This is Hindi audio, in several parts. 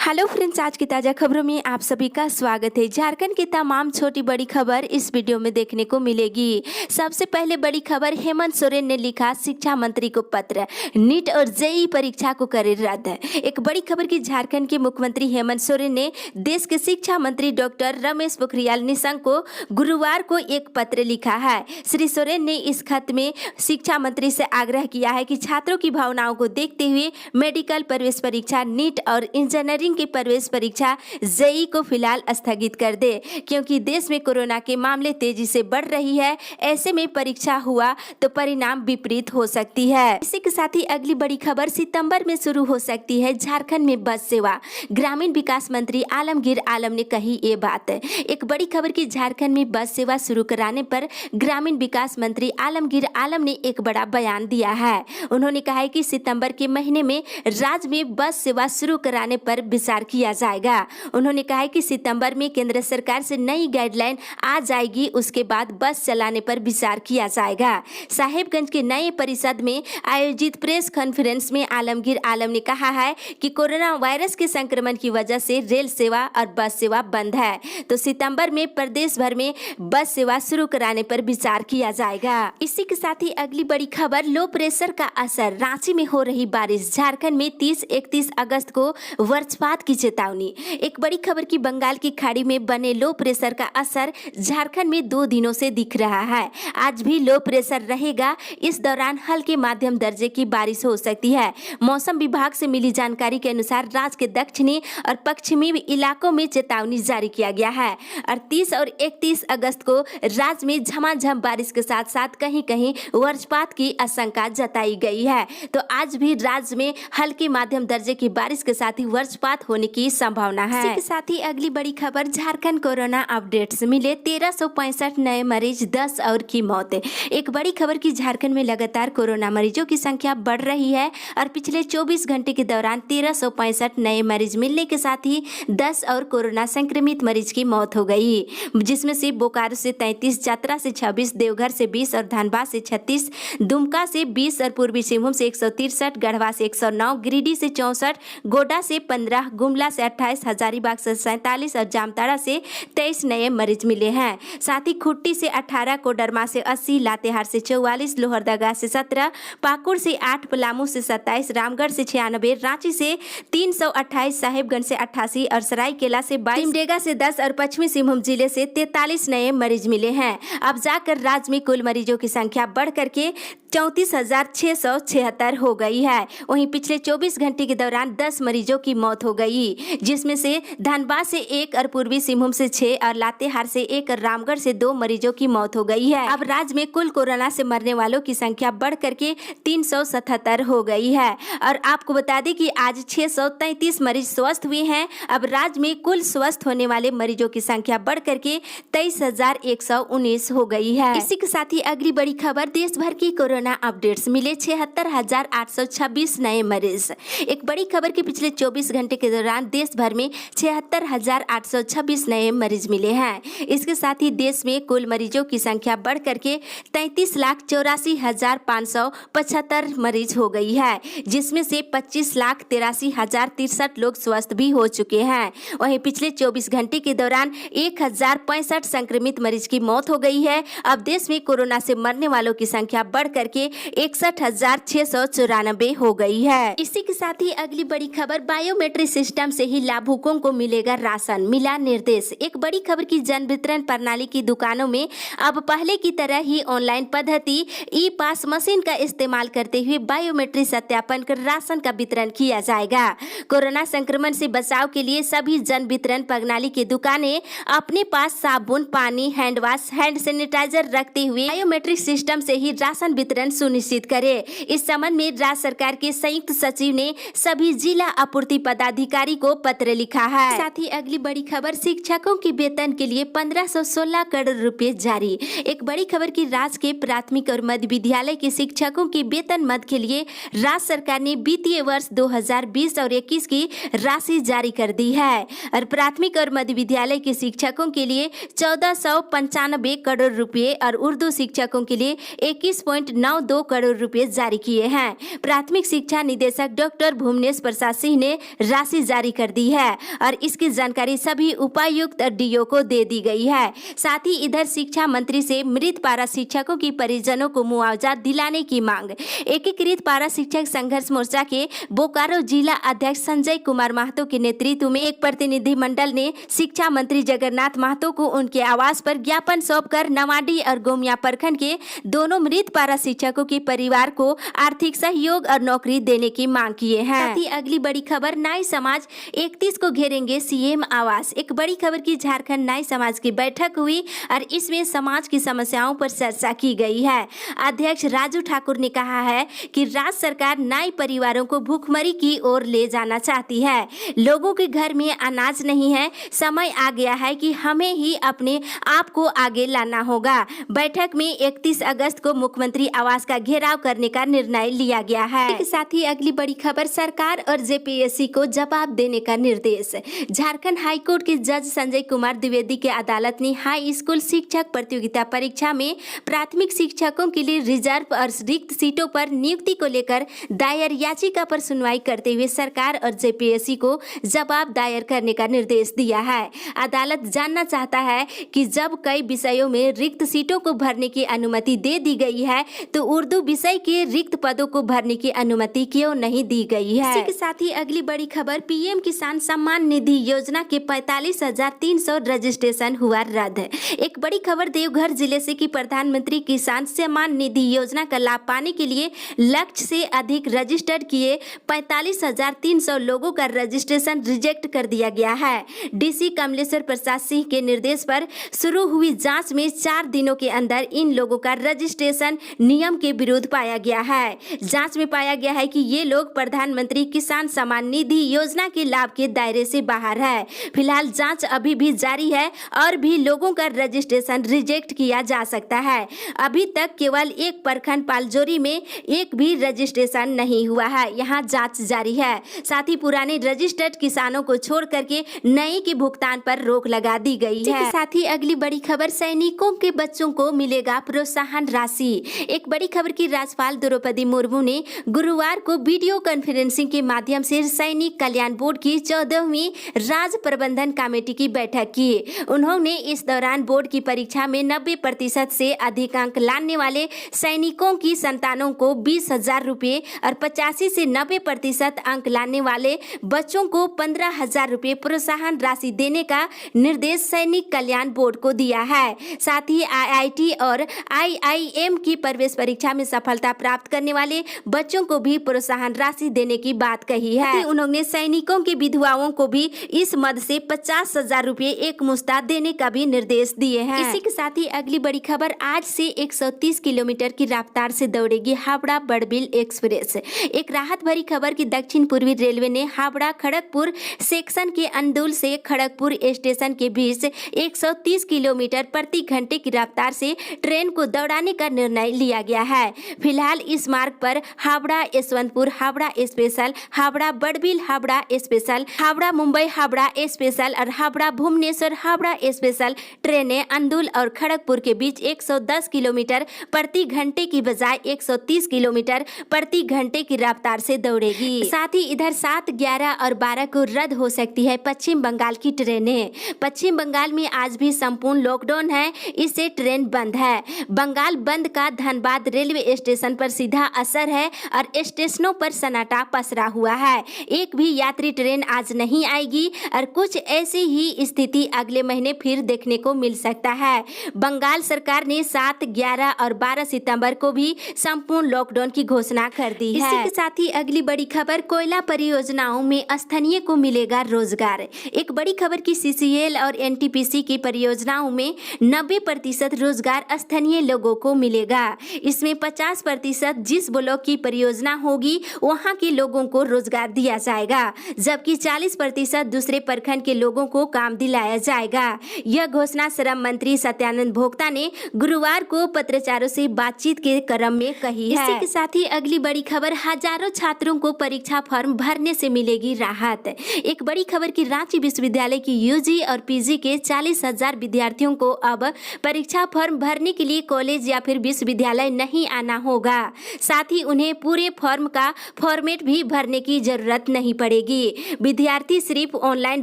हेलो फ्रेंड्स, आज की ताज़ा खबरों में आप सभी का स्वागत है। झारखंड की तमाम छोटी बड़ी खबर इस वीडियो में देखने को मिलेगी। सबसे पहले बड़ी खबर, हेमंत सोरेन ने लिखा शिक्षा मंत्री को पत्र, नीट और जेईई परीक्षा को करे रद्द। एक बड़ी खबर की झारखंड के मुख्यमंत्री हेमंत सोरेन ने देश के शिक्षा मंत्री डॉक्टर रमेश पोखरियाल निशंक को गुरुवार को एक पत्र लिखा है। श्री सोरेन ने इस खत में शिक्षा मंत्री से आग्रह किया है कि छात्रों की भावनाओं को देखते हुए मेडिकल प्रवेश परीक्षा, नीट और इंजीनियरिंग की प्रवेश परीक्षा जेईई को फिलहाल स्थगित कर दे, क्योंकि देश में कोरोना के मामले तेजी से बढ़ रही है। ऐसे में परीक्षा हुआ तो परिणाम विपरीत हो सकती है। इसी के साथ ही अगली बड़ी खबर, सितंबर में शुरू हो सकती है झारखंड में बस सेवा। ग्रामीण विकास मंत्री आलमगीर आलम ने कही ये बात। एक बड़ी खबर की झारखंड में बस सेवा शुरू कराने पर ग्रामीण विकास मंत्री आलमगीर आलम ने एक बड़ा बयान दिया है। उन्होंने कहा है कि सितंबर के महीने में राज्य में बस सेवा शुरू कराने पर विचार किया जाएगा। उन्होंने कहा है कि सितंबर में केंद्र सरकार से नई गाइडलाइन आ जाएगी, उसके बाद बस चलाने पर विचार किया जाएगा। साहेबगंज के नए परिषद में आयोजित प्रेस कॉन्फ्रेंस में आलमगीर आलम ने कहा है कि कोरोना वायरस के संक्रमण की वजह से रेल सेवा और बस सेवा बंद है, तो सितंबर में प्रदेश भर में बस सेवा शुरू कराने पर विचार किया जाएगा। इसी के साथ ही अगली बड़ी खबर, लो प्रेशर का असर, रांची में हो रही बारिश, झारखंड में 30-31 अगस्त को वज्रपात की चेतावनी। एक बड़ी खबर की बंगाल की खाड़ी में बने लो प्रेशर का असर झारखंड में 2 दिनों से दिख रहा है। आज भी लो प्रेशर रहेगा। इस दौरान हल्के माध्यम दर्जे की बारिश हो सकती है। मौसम विभाग से मिली जानकारी के अनुसार राज्य के दक्षिणी और पश्चिमी इलाकों में चेतावनी जारी किया गया है और 30 और 31 अगस्त को राज्य में झमाझम बारिश के साथ साथ कहीं कहीं वज्रपात की आशंका जताई गई है। तो आज भी राज्य में हल्के माध्यम दर्जे की बारिश के साथ ही वज्रपात होने की संभावना है। इसी के साथ ही अगली बड़ी खबर, झारखंड कोरोना अपडेट्स, मिले 1365 नए मरीज, 10 और की मौत। एक बड़ी खबर की झारखंड में लगातार कोरोना मरीजों की संख्या बढ़ रही है और पिछले 24 घंटे के दौरान 1365 नए मरीज मिलने के साथ ही 10 और कोरोना संक्रमित मरीज की मौत हो गई, जिसमें से बोकारो से 33, चतरा से 26, देवघर से 20 और धनबाद से 36, दुमका से 20 और पूर्वी सिंहभूम से 163, गढ़वा से 109, गिरिडीह से 64, गोड्डा से 15, गुमला से 28, हजारीबाग से 47 और जामताड़ा से 23 नए मरीज मिले हैं। साथ ही खुट्टी से 18, कोडरमा से 80, लातेहार से 44, लोहरदगा से 17, पाकुड़ से 8, पलामू से 27, रामगढ़ से 96, रांची से 328, साहेबगंज से 88 और सरायकेला से 22, सिमडेगा से 10 और पश्चिमी सिंहभूम जिले से 43 नए मरीज मिले हैं। अब जाकर राज्य में कुल मरीजों की संख्या बढ़ करके 34,676 हो गई है। वहीं पिछले 24 घंटे के दौरान 10 मरीजों की मौत हो गई, जिसमें से धनबाद से 1 और पूर्वी सिंहभूम से 6 और लातेहार से 1 और रामगढ़ से 2 मरीजों की मौत हो गई है। अब राज्य में कुल कोरोना से मरने वालों की संख्या बढ़ करके 377 हो गई है। और आपको बता दें कि आज 633 मरीज स्वस्थ हुए हैं। अब राज्य में कुल स्वस्थ होने वाले मरीजों की संख्या बढ़ करके 23,119 हो गई है। इसी के साथ ही अगली बड़ी खबर, देश भर की कोरोना अपडेट्स, मिले 76,826 नए मरीज। एक बड़ी खबर के पिछले 24 घंटे के दौरान देश भर में 76,826 नए मरीज मिले हैं। इसके साथ ही देश में कुल मरीजों की संख्या बढ़ करके 33,84,575 मरीज हो गई है, जिसमें से 25,83,063 लोग स्वस्थ भी हो चुके हैं। वहीं पिछले 24 घंटे के दौरान 1,065 संक्रमित मरीज की मौत हो गई है। अब देश में कोरोना से मरने वालों की संख्या बढ़ करके 61,694 हो गई है। इसी के साथ ही अगली बड़ी खबर, बायोमेट्रिक सिस्टम से ही लाभुकों को मिलेगा राशन, मिला निर्देश। एक बड़ी खबर की जन वितरण प्रणाली की दुकानों में अब पहले की तरह ही ऑनलाइन पद्धति ई पास मशीन का इस्तेमाल करते हुए बायोमेट्रिक सत्यापन कर राशन का वितरण किया जाएगा। कोरोना संक्रमण से बचाव के लिए सभी जन वितरण प्रणाली की दुकानें अपने पास साबुन, पानी, हैंड वॉश, हैंड सैनिटाइजर रखते हुए बायोमेट्रिक सिस्टम से ही राशन वितरण सुनिश्चित करे। इस संबंध में राज्य सरकार के संयुक्त सचिव ने सभी जिला आपूर्ति पदाधिकारी को पत्र लिखा है। साथ ही अगली बड़ी खबर, शिक्षकों के वेतन के लिए 1516 करोड़ रुपए जारी। एक बड़ी खबर की राज्य के प्राथमिक और मध्य विद्यालय के शिक्षकों के वेतन मद के लिए राज्य सरकार ने वित्तीय वर्ष 2020 और 21 की राशि जारी कर दी है और प्राथमिक और मध्य विद्यालय के शिक्षकों के लिए 1495 करोड़ रुपए और उर्दू शिक्षकों के लिए 21.92 करोड़ रुपए जारी किए हैं। प्राथमिक शिक्षा निदेशक डॉक्टर भुवनेश प्रसाद सिंह ने राशि राशि जारी कर दी है और इसकी जानकारी सभी उपायुक्त और डीओ को दे दी गई है। साथ ही इधर शिक्षा मंत्री से मृत पारा शिक्षकों की परिजनों को मुआवजा दिलाने की मांग। एकीकृत पारा शिक्षक संघर्ष मोर्चा के बोकारो जिला अध्यक्ष संजय कुमार महतो के नेतृत्व में एक प्रतिनिधिमंडल ने शिक्षा मंत्री जगन्नाथ महतो को उनके आवास पर ज्ञापन सौंपकर नवाडी और गोमिया प्रखंड के दोनों मृत पारा शिक्षकों के परिवार को आर्थिक सहयोग और नौकरी देने की मांग किए हैं। साथ ही अगली बड़ी खबर, नाई समाज 31 को घेरेंगे सीएम आवास। एक बड़ी खबर की झारखंड नाई समाज की बैठक हुई और इसमें समाज की समस्याओं पर चर्चा की गई है। अध्यक्ष राजू ठाकुर ने कहा है कि राज्य सरकार नाई परिवारों को भूखमरी की ओर ले जाना चाहती है। लोगों के घर में अनाज नहीं है, समय आ गया है कि हमें ही अपने आप को आगे लाना होगा। बैठक में 31 अगस्त को मुख्यमंत्री आवास का घेराव करने का निर्णय लिया गया है। इसके साथ ही अगली बड़ी खबर, सरकार और जेपीएससी को जवाब देने का निर्देश। झारखंड हाईकोर्ट के जज संजय कुमार द्विवेदी की अदालत ने हाई स्कूल शिक्षक प्रतियोगिता परीक्षा में प्राथमिक शिक्षकों के लिए रिजर्व और रिक्त सीटों पर नियुक्ति को लेकर दायर याचिका पर सुनवाई करते हुए सरकार और जेपीएससी को जवाब दायर करने का निर्देश दिया है। अदालत जानना चाहता है कि जब कई विषयों में रिक्त सीटों को भरने की अनुमति दे दी गई है तो उर्दू विषय के रिक्त पदों को भरने की अनुमति क्यों नहीं दी गई है। इसी के साथ ही अगली बड़ी खबर, पीएम किसान सम्मान निधि योजना के 45,300 रजिस्ट्रेशन हुआ रद्द। एक बड़ी खबर देवघर जिले से कि प्रधानमंत्री किसान सम्मान निधि योजना का लाभ पाने के लिए लक्ष्य से अधिक रजिस्टर्ड किए 45,300 लोगों का रजिस्ट्रेशन रिजेक्ट कर दिया गया है। डीसी कमलेश्वर प्रसाद सिंह के निर्देश पर शुरू हुई जांच में 4 दिनों के अंदर इन लोगों का रजिस्ट्रेशन नियम के विरुद्ध पाया गया है। जांच में पाया गया है कि ये लोग प्रधानमंत्री किसान सम्मान निधि योजना के लाभ के दायरे से बाहर है। फिलहाल जांच अभी भी जारी है और भी लोगों का रजिस्ट्रेशन रिजेक्ट किया जा सकता है। अभी तक केवल एक प्रखंड पालजोरी में एक भी रजिस्ट्रेशन नहीं हुआ है, यहाँ जांच जारी है। साथ ही पुराने रजिस्टर्ड किसानों को छोड़ करके नए के भुगतान पर रोक लगा दी गई है। साथ ही अगली बड़ी खबर, सैनिकों के बच्चों को मिलेगा प्रोत्साहन राशि। एक बड़ी खबर की राज्यपाल द्रौपदी मुर्मू ने गुरुवार को वीडियो कॉन्फ्रेंसिंग के माध्यम से सैनिक कल्याण बोर्ड की 14वीं राज्य प्रबंधन कमेटी की बैठक की। उन्होंने इस दौरान बोर्ड की परीक्षा में 90% से अधिक अंक लाने वाले सैनिकों की संतानों को 20,000 रुपये और 85 से 90% अंक लाने वाले बच्चों को 15,000 रुपये प्रोत्साहन राशि देने का निर्देश सैनिक कल्याण बोर्ड को दिया है। साथ ही आईआईटी और आईआईएम की प्रवेश परीक्षा में सफलता प्राप्त करने वाले बच्चों को भी प्रोत्साहन राशि देने की बात कही है। उन्होंने सैनिकों की विधवाओं को भी इस मद से 50,000 रुपये एक मुश्त देने का भी निर्देश दिए हैं। इसी के साथ ही अगली बड़ी खबर, आज से 130 किलोमीटर की रफ्तार से दौड़ेगी हावड़ा बड़बिल एक्सप्रेस। एक राहत भरी खबर की दक्षिण पूर्वी रेलवे ने हावड़ा खड़गपुर सेक्शन के अंदुल से खड़गपुर स्टेशन के बीच 130 किलोमीटर प्रति घंटे की रफ्तार से ट्रेन को दौड़ाने का निर्णय लिया गया है। फिलहाल इस मार्ग पर Howrah Yesvantpur Howrah special, Howrah Barbil Howrah special, Howrah Mumbai Howrah special और हावड़ा भुवनेश्वर हावड़ा स्पेशल ट्रेनें अंदुल और खड़गपुर के बीच 110 किलोमीटर प्रति घंटे की बजाय 130 किलोमीटर प्रति घंटे की रफ्तार से दौड़ेगी। साथ ही इधर 7, 11 और 12 को रद्द हो सकती है पश्चिम बंगाल की ट्रेनें। पश्चिम बंगाल में आज भी संपूर्ण लॉकडाउन है, इससे ट्रेन बंद है। बंगाल बंद का धनबाद रेलवे स्टेशन पर सीधा असर है और स्टेशनों पर सन्नाटा पसरा हुआ है। एक भी यात्री ट्रेन आज नहीं आएगी और कुछ ऐसी ही स्थिति अगले महीने फिर देखने को मिल सकता है। बंगाल सरकार ने 7, 11 और 12 सितंबर को भी संपूर्ण लॉकडाउन की घोषणा कर दी है। इसी के साथ ही अगली बड़ी खबर, कोयला परियोजनाओं में स्थानीय को मिलेगा रोजगार। एक बड़ी खबर की सीसीएल और एनटीपीसी की परियोजनाओं में 90% रोजगार स्थानीय लोगों को मिलेगा। इसमें 50% जिस ब्लॉक की परियोजना होगी वहां के लोगों को रोजगार दिया जाएगा, जबकि 40% दूसरे प्रखंड के लोगों को काम दिलाया जाएगा। यह घोषणा श्रम मंत्री सत्यानंद भोक्ता ने गुरुवार को पत्रकारों से बातचीत के क्रम में कही है। इसी के साथ ही अगली बड़ी खबर, हजारों छात्रों को परीक्षा फॉर्म भरने से मिलेगी राहत। एक बड़ी खबर की रांची विश्वविद्यालय की यूजी और पीजी के 40,000 विद्यार्थियों को अब परीक्षा फॉर्म भरने के लिए कॉलेज या फिर विश्वविद्यालय नहीं आना होगा। साथ ही उन्हें पूरे फॉर्म का फॉर्मेट भी भरने की जरूरत नहीं पड़ेगी। रहेगी। विद्यार्थी सिर्फ ऑनलाइन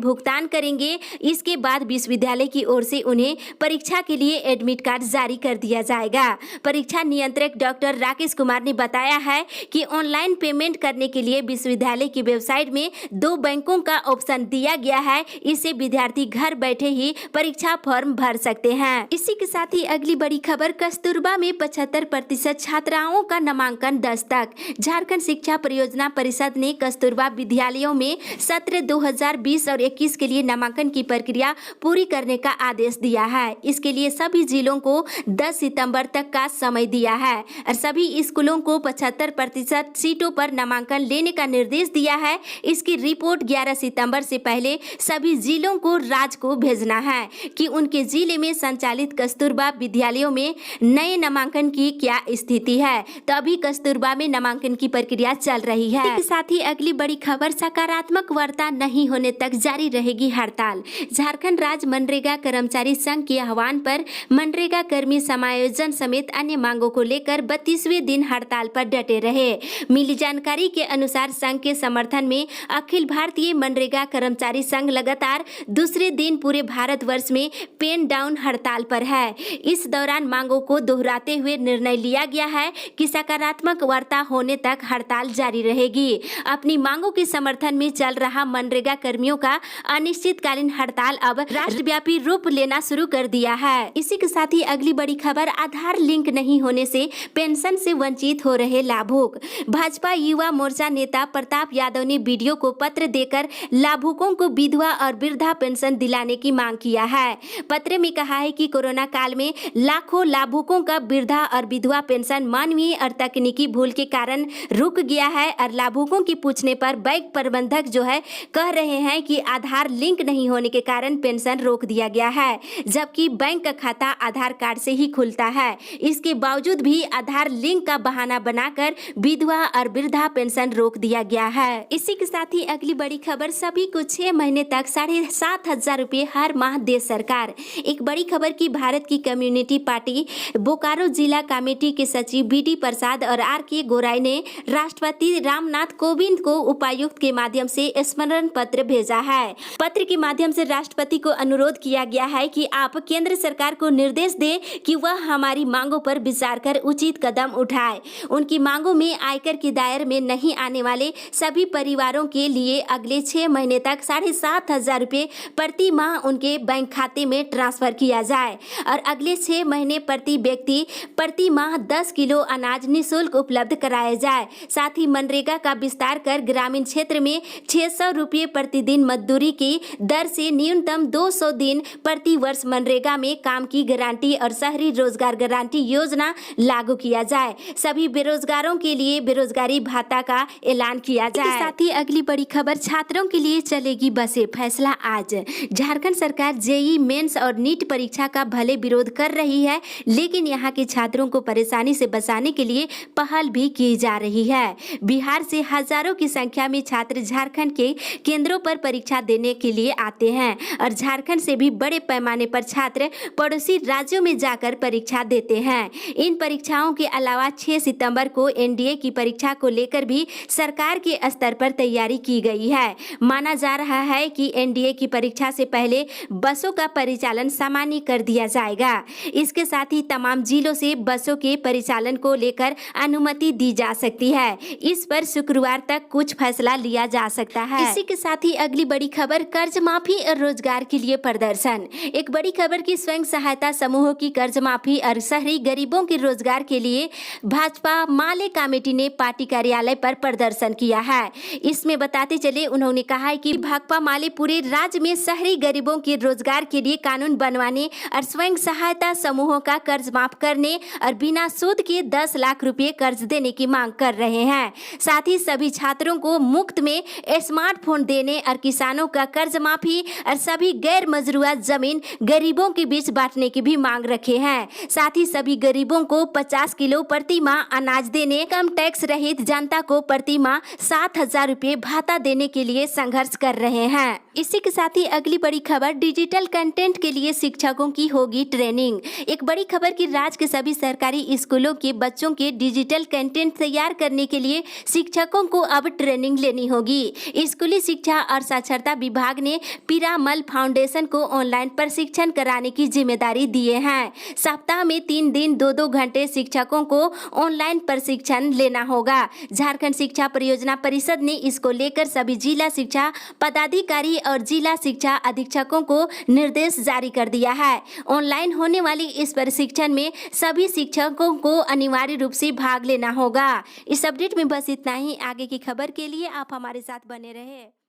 भुगतान करेंगे। इसके बाद विश्वविद्यालय की ओर से उन्हें परीक्षा के लिए एडमिट कार्ड जारी कर दिया जाएगा। परीक्षा नियंत्रक डॉक्टर राकेश कुमार ने बताया है कि ऑनलाइन पेमेंट करने के लिए विश्वविद्यालय की वेबसाइट में 2 बैंकों का ऑप्शन दिया गया है। इससे विद्यार्थी घर बैठे ही परीक्षा फॉर्म भर सकते हैं। इसी के साथ ही अगली बड़ी खबर, कस्तूरबा में 75% छात्राओं का नामांकन दस्तक। झारखंड शिक्षा परियोजना परिषद ने कस्तूरबा विद्यालयों में सत्र 2020 और 21 के लिए नामांकन की प्रक्रिया पूरी करने का आदेश दिया है। इसके लिए सभी जिलों को 10 सितंबर तक का समय दिया है और सभी स्कूलों को 75% सीटों पर नामांकन लेने का निर्देश दिया है। इसकी रिपोर्ट 11 सितंबर से पहले सभी जिलों को राज्य को भेजना है कि उनके जिले में संचालित कस्तूरबा विद्यालयों में नए नामांकन की क्या स्थिति है। तो अभी कस्तूरबा में नामांकन की प्रक्रिया चल रही है। इसके साथ ही अगली बड़ी खबर, सकारात्मक वार्ता नहीं होने तक जारी रहेगी हड़ताल। झारखंड राज्य मनरेगा कर्मचारी संघ के आह्वान पर मनरेगा कर्मी समायोजन समेत अन्य मांगों को लेकर 32वें दिन हड़ताल पर डटे रहे। मिली जानकारी के अनुसार संघ के समर्थन में अखिल भारतीय मनरेगा कर्मचारी संघ लगातार दूसरे दिन पूरे भारतवर्ष में पेन डाउन हड़ताल पर है। इस दौरान मांगों को दोहराते हुए निर्णय लिया गया है कि सकारात्मक वार्ता होने तक हड़ताल जारी रहेगी। अपनी मांगों के समर्थन में चल रहा मनरेगा कर्मियों का अनिश्चितकालीन हड़ताल अब राष्ट्रव्यापी रूप लेना शुरू कर दिया है। इसी के साथ ही अगली बड़ी खबर, आधार लिंक नहीं होने से पेंशन से वंचित हो रहे लाभुक। भाजपा युवा मोर्चा नेता प्रताप यादव ने वीडियो को पत्र देकर लाभुकों को विधवा और वृद्धा पेंशन दिलाने की मांग किया है। पत्र में कहा है कि कोरोना काल में लाखों लाभुकों का वृद्धा और विधवा पेंशन मानवीय और तकनीकी भूल के कारण रुक गया है और लाभुकों की पूछने पर बैंक प्रबंधक जो है कह रहे हैं कि आधार लिंक नहीं होने के कारण पेंशन रोक दिया गया है, जबकि बैंक का खाता आधार कार्ड से ही खुलता है। इसके बावजूद भी आधार लिंक का बहाना बनाकर विधवा और वृद्धा पेंशन रोक दिया गया है। इसी के साथ ही अगली बड़ी खबर, सभी को 6 महीने तक 7,500 रुपये हर माह दे सरकार। एक बड़ी खबर की भारत की कम्युनिटी पार्टी बोकारो जिला कमेटी के सचिव BD प्रसाद और RK गोराई ने राष्ट्रपति रामनाथ कोविंद को उपायुक्त के माध्यम से स्मरण पत्र भेजा है। पत्र के माध्यम से राष्ट्रपति को अनुरोध किया गया है कि आप केंद्र सरकार को निर्देश दे कि वह हमारी मांगों पर विचार कर उचित कदम उठाए। उनकी मांगों में आयकर की दायरे में नहीं आने वाले सभी परिवारों के लिए अगले 6 महीने तक 7,500 रुपये प्रति माह उनके बैंक खाते में ट्रांसफर किया जाए और अगले 6 महीने प्रति व्यक्ति प्रति माह 10 किलो अनाज निःशुल्क उपलब्ध कराया जाए। साथ ही मनरेगा का विस्तार कर ग्रामीण क्षेत्र में 600 रुपये प्रतिदिन मजदूरी की दर से न्यूनतम 200 दिन प्रति वर्ष मनरेगा में काम की गारंटी और शहरी रोजगार गारंटी योजना लागू किया जाए। सभी बेरोजगारों के लिए बेरोजगारी भत्ता का ऐलान किया जाए। साथ ही अगली बड़ी खबर, छात्रों के लिए चलेगी बसें, फैसला आज। झारखंड सरकार JEE मेंस और नीट परीक्षा का भले विरोध कर रही है, लेकिन यहाँ के छात्रों को परेशानी से बचाने के लिए पहल भी की जा रही है। बिहार से हजारों की संख्या में छात्र झारखंड के केंद्रों पर परीक्षा देने के लिए आते हैं और झारखंड से भी बड़े पैमाने पर छात्र पड़ोसी राज्यों में जाकर परीक्षा देते हैं। इन परीक्षाओं के अलावा 6 सितंबर को NDA की परीक्षा को लेकर भी सरकार के स्तर पर तैयारी की गई है। माना जा रहा है कि NDA की परीक्षा से पहले बसों का परिचालन सामान्य कर दिया जाएगा। इसके साथ ही तमाम जिलों से बसों के परिचालन को लेकर अनुमति दी जा सकती है। इस पर शुक्रवार तक कुछ फैसला लिया जा सकता है। इसी के साथ ही अगली बड़ी खबर, कर्ज माफी और रोजगार के लिए प्रदर्शन। एक बड़ी खबर की स्वयं सहायता समूहों की कर्ज माफी और शहरी गरीबों के रोजगार के लिए भाजपा माले कमेटी ने पार्टी कार्यालय पर प्रदर्शन किया है। इसमें बताते चले उन्होंने कहा है कि भाकपा माले पूरे राज्य में शहरी गरीबों के रोजगार के लिए कानून बनवाने और स्वयं सहायता समूहों का कर्ज माफ करने और बिना सूद के 10 लाख रुपए कर्ज देने की मांग कर रहे हैं। साथ ही सभी छात्रों को मुफ्त में स्मार्टफोन देने और किसानों का कर्ज माफी और सभी गैर मजरूआ जमीन गरीबों के बीच बांटने की भी मांग रखे हैं। साथ ही सभी गरीबों को 50 किलो प्रति माह अनाज देने, कम टैक्स रहित जनता को प्रति माह 7,000 रुपये भत्ता देने के लिए संघर्ष कर रहे हैं। इसी के साथ ही अगली बड़ी खबर, डिजिटल कंटेंट के लिए शिक्षकों की होगी ट्रेनिंग। एक बड़ी खबर की राज्य के सभी सरकारी स्कूलों के बच्चों के डिजिटल कंटेंट तैयार करने के लिए शिक्षकों को अब ट्रेनिंग लेनी होगी। होगी। स्कूली शिक्षा और साक्षरता विभाग ने पीरामल फाउंडेशन को ऑनलाइन प्रशिक्षण कराने की जिम्मेदारी दिए हैं। सप्ताह में 3 दिन 2-2 घंटे शिक्षकों को ऑनलाइन प्रशिक्षण लेना होगा। झारखंड शिक्षा परियोजना परिषद ने इसको लेकर सभी जिला शिक्षा पदाधिकारी और जिला शिक्षा अधीक्षकों को निर्देश जारी कर दिया है। ऑनलाइन होने वाली इस प्रशिक्षण में सभी शिक्षकों को अनिवार्य रूप से भाग लेना होगा। इस अपडेट में बस इतना ही। आगे की खबर के लिए आप हमारे साथ बने रहे।